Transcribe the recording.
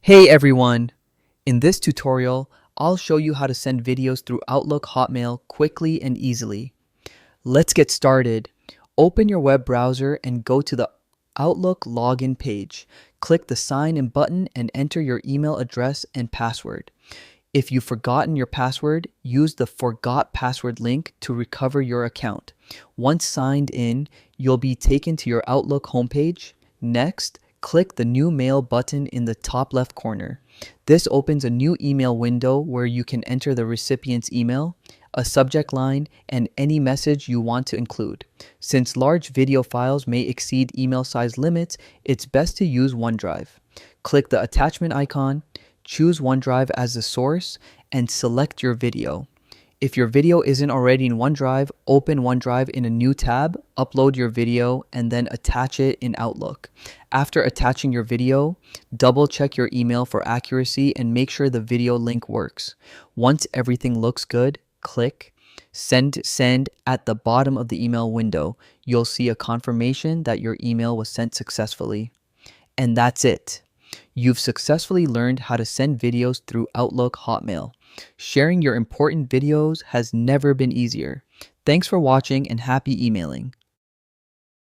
Hey everyone! In this tutorial, I'll show you how to send videos through Outlook Hotmail quickly and easily. Let's get started. Open your web browser and go to the Outlook login page. Click the sign in button and enter your email address and password. If you've forgotten your password, use the Forgot Password link to recover your account. Once signed in, you'll be taken to your Outlook homepage. Next, click the New Mail button in the top left corner. This opens a new email window where you can enter the recipient's email, a subject line, and any message you want to include. Since large video files may exceed email size limits, it's best to use OneDrive. Click the attachment icon, choose OneDrive as the source, and select your video. If your video isn't already in OneDrive, open OneDrive in a new tab, upload your video, and then attach it in Outlook. After attaching your video, double check your email for accuracy and make sure the video link works. Once everything looks good, click Send at the bottom of the email window. You'll see a confirmation that your email was sent successfully. And that's it. You've successfully learned how to send videos through Outlook Hotmail. Sharing your important videos has never been easier. Thanks for watching and happy emailing.